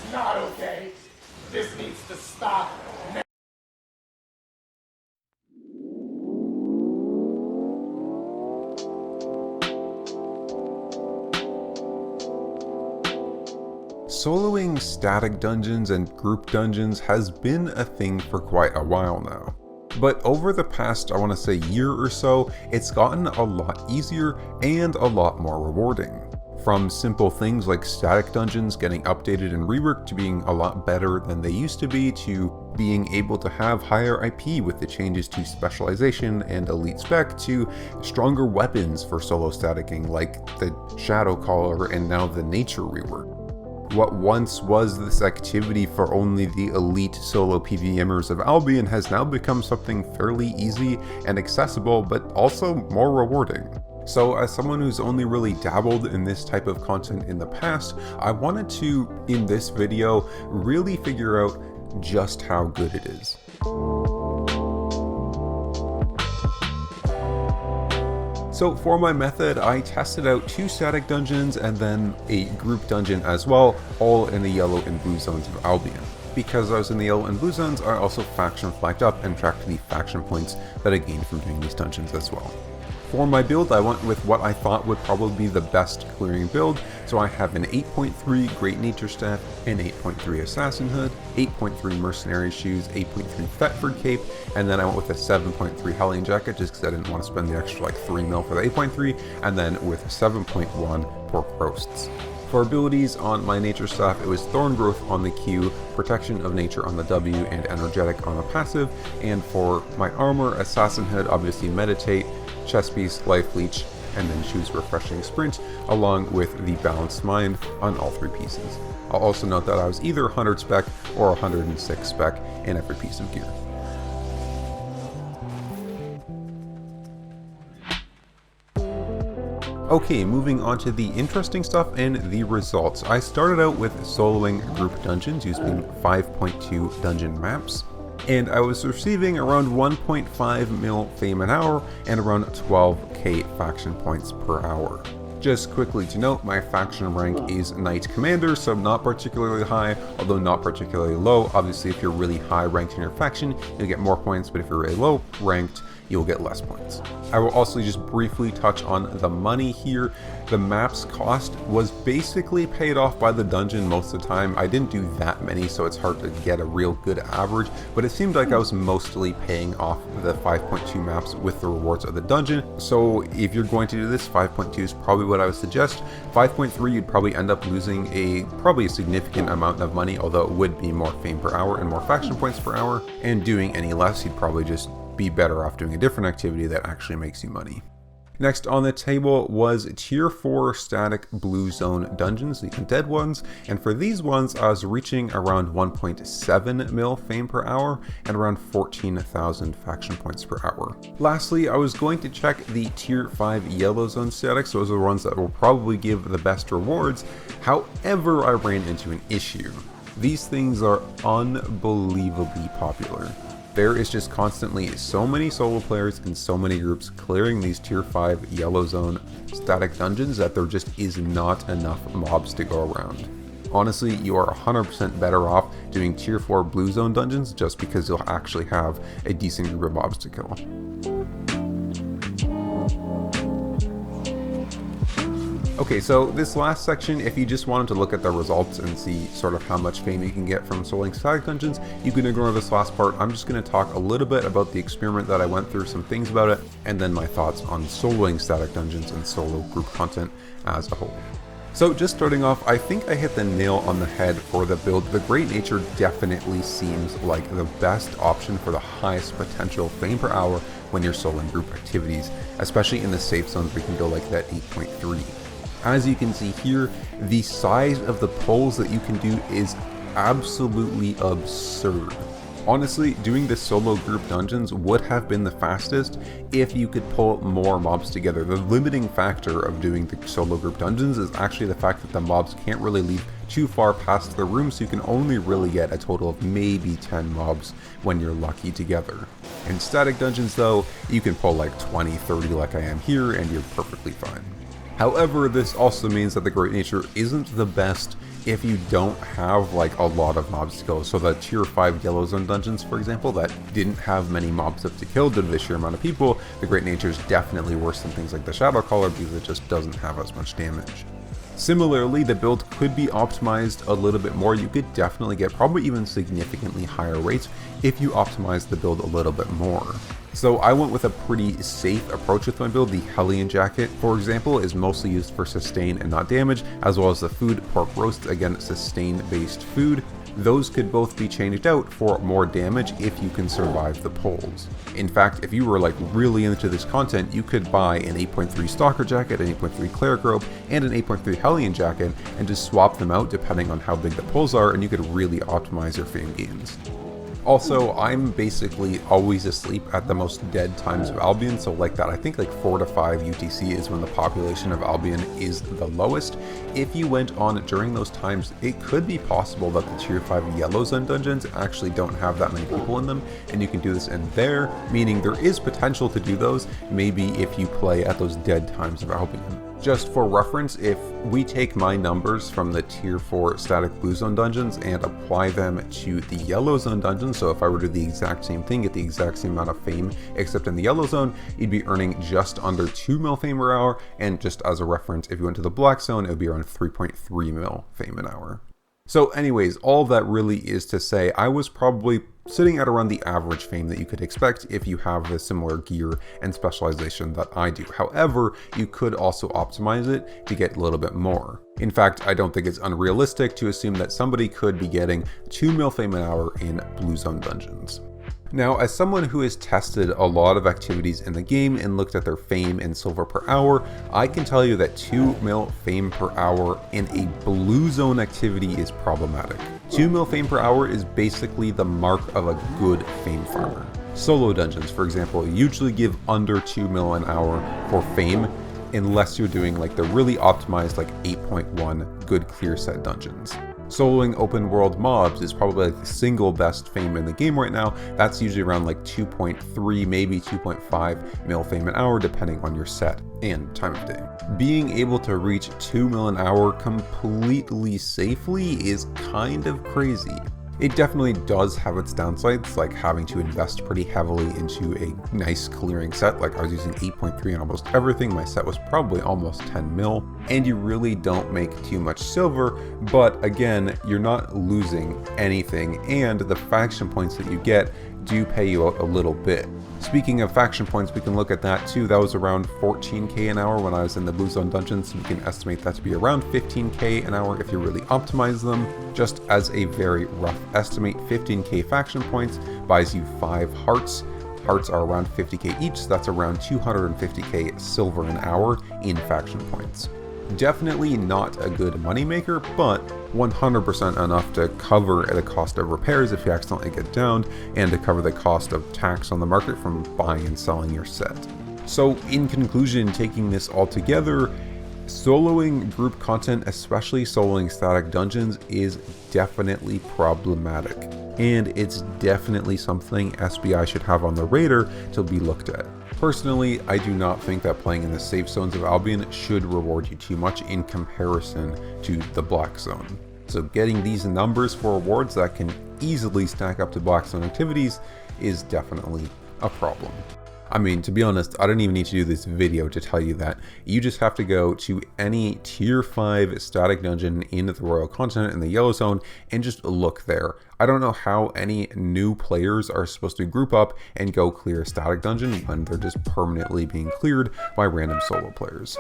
is not okay. This needs to stop. Soloing static dungeons and group dungeons has been a thing for quite a while now. But over the past, I want to say year or so, it's gotten a lot easier and a lot more rewarding. From simple things like static dungeons getting updated and reworked to being a lot better than they used to be, to being able to have higher IP with the changes to specialization and elite spec, to stronger weapons for solo staticking like the Shadow Collar and now the Nature rework. What once was this activity for only the elite solo PvMers of Albion has now become something fairly easy and accessible, but also more rewarding. So as someone who's only really dabbled in this type of content in the past, I wanted to, in this video, really figure out just how good it is. So for my method, I tested out 2 static dungeons and then a group dungeon as well, all in the yellow and blue zones of Albion. Because I was in the yellow and blue zones, I also faction flagged up and tracked the faction points that I gained from doing these dungeons as well. For my build, I went with what I thought would probably be the best clearing build, so I have an 8.3 Great Nature Staff, an 8.3 Assassin Hood, 8.3 Mercenary Shoes, 8.3 Thetford Cape, and then I went with a 7.3 Hellion Jacket just because I didn't want to spend the extra like 3 mil for the 8.3, and then with 7.1 Pork Roasts. For abilities on my Nature Staff, it was Thorn Growth on the Q, Protection of Nature on the W, and Energetic on the passive, and for my armor, Assassin Hood, obviously Meditate, Chest Piece, Life Leech, and then choose Refreshing Sprint, along with the Balanced Mind on all 3 pieces. I'll also note that I was either 100 spec or 106 spec in every piece of gear. Okay, moving on to the interesting stuff and the results. I started out with soloing group dungeons using 5.2 dungeon maps, and I was receiving around 1.5 mil fame an hour and around 12k faction points per hour. Just quickly to note, my faction rank is Knight Commander, so not particularly high, although not particularly low. Obviously, if you're really high ranked in your faction, you'll get more points, but if you're really low ranked, you'll get less points. I will also just briefly touch on the money here. The map's cost was basically paid off by the dungeon most of the time. I didn't do that many, so it's hard to get a real good average, but it seemed like I was mostly paying off the 5.2 maps with the rewards of the dungeon. So if you're going to do this, 5.2 is probably what I would suggest. 5.3, you'd probably end up losing probably a significant amount of money, although it would be more fame per hour and more faction points per hour. And doing any less, you'd probably just be better off doing a different activity that actually makes you money. Next on the table was tier 4 static blue zone dungeons, the undead ones, and for these ones I was reaching around 1.7 mil fame per hour and around 14,000 faction points per hour. Lastly, I was going to check the tier 5 yellow zone statics. Those are the ones that will probably give the best rewards. However, I ran into an issue. These things are unbelievably popular. There is just constantly so many solo players in so many groups clearing these tier 5 yellow zone static dungeons that there just is not enough mobs to go around. Honestly, you are 100% better off doing tier 4 blue zone dungeons just because you'll actually have a decent group of mobs to kill. Okay, so this last section, if you just wanted to look at the results and see sort of how much fame you can get from soloing static dungeons, you can ignore this last part. I'm just going to talk a little bit about the experiment that I went through, some things about it, and then my thoughts on soloing static dungeons and solo group content as a whole. So just starting off, I think I hit the nail on the head for the build. The Great Nature definitely seems like the best option for the highest potential fame per hour when you're soloing group activities, especially in the safe zones where you can go like that 8.3. As you can see here, the size of the pulls that you can do is absolutely absurd. Honestly, doing the solo group dungeons would have been the fastest if you could pull more mobs together. The limiting factor of doing the solo group dungeons is actually the fact that the mobs can't really leave too far past the room, so you can only really get a total of maybe 10 mobs when you're lucky together. In static dungeons though, you can pull like 20, 30 like I am here, and you're perfectly fine. However, this also means that the Great Nature isn't the best if you don't have like a lot of mobs to kill. So the tier 5 yellow zone dungeons, for example, that didn't have many mobs up to kill due to the sheer amount of people, the Great Nature is definitely worse than things like the Shadow Caller because it just doesn't have as much damage. Similarly, the build could be optimized a little bit more. You could definitely get probably even significantly higher rates if you optimize the build a little bit more. So I went with a pretty safe approach with my build. The Hellion Jacket, for example, is mostly used for sustain and not damage, as well as the food pork roast, again sustain based food. Those could both be changed out for more damage if you can survive the pulls. In fact, if you were like really into this content, you could buy an 8.3 Stalker Jacket, an 8.3 Cleric Robe, and an 8.3 Hellion Jacket and just swap them out depending on how big the pulls are, and you could really optimize your fame gains. Also, I'm basically always asleep at the most dead times of Albion, so like that, I think like 4 to 5 UTC is when the population of Albion is the lowest. If you went on during those times, it could be possible that the tier 5 yellow zone dungeons actually don't have that many people in them, and you can do this in there, meaning there is potential to do those, maybe if you play at those dead times of Albion. Just for reference, if we take my numbers from the tier 4 static blue zone dungeons and apply them to the yellow zone dungeons, so if I were to do the exact same thing, get the exact same amount of fame, except in the yellow zone, you'd be earning just under 2 mil fame per hour, and just as a reference, if you went to the black zone, it would be around 3.3 mil fame an hour. So anyways, all that really is to say, I was probably sitting at around the average fame that you could expect if you have the similar gear and specialization that I do. However, you could also optimize it to get a little bit more. In fact, I don't think it's unrealistic to assume that somebody could be getting 2 mil fame an hour in blue zone dungeons. Now, as someone who has tested a lot of activities in the game and looked at their fame and silver per hour, I can tell you that 2 mil fame per hour in a blue zone activity is problematic. 2 mil fame per hour is basically the mark of a good fame farmer. Solo dungeons, for example, usually give under 2 mil an hour for fame, unless you're doing like the really optimized like 8.1 good clear set dungeons. Soloing open world mobs is probably like the single best fame in the game right now. That's usually around like 2.3, maybe 2.5 mil fame an hour, depending on your set and time of day. Being able to reach 2 mil an hour completely safely is kind of crazy. It definitely does have its downsides, like having to invest pretty heavily into a nice clearing set. Like I was using 8.3 on almost everything. My set was probably almost 10 mil, and you really don't make too much silver, but again, you're not losing anything, and the faction points that you get do pay you out a little bit. Speaking of faction points, we can look at that too. That was around 14k an hour when I was in the blue zone dungeons. We can estimate that to be around 15k an hour if you really optimize them. Just as a very rough estimate, 15k faction points buys you 5 hearts. Hearts are around 50k each, so that's around 250k silver an hour in faction points. Definitely not a good moneymaker, but 100% enough to cover the cost of repairs if you accidentally get downed, and to cover the cost of tax on the market from buying and selling your set. So in conclusion, taking this all together, soloing group content, especially soloing static dungeons, is definitely problematic. And it's definitely something SBI should have on the radar to be looked at. Personally, I do not think that playing in the safe zones of Albion should reward you too much in comparison to the black zone. So getting these numbers for rewards that can easily stack up to black zone activities is definitely a problem. I mean, to be honest, I don't even need to do this video to tell you that. You just have to go to any tier 5 static dungeon in the Royal Continent in the yellow zone and just look there. I don't know how any new players are supposed to group up and go clear a static dungeon when they're just permanently being cleared by random solo players.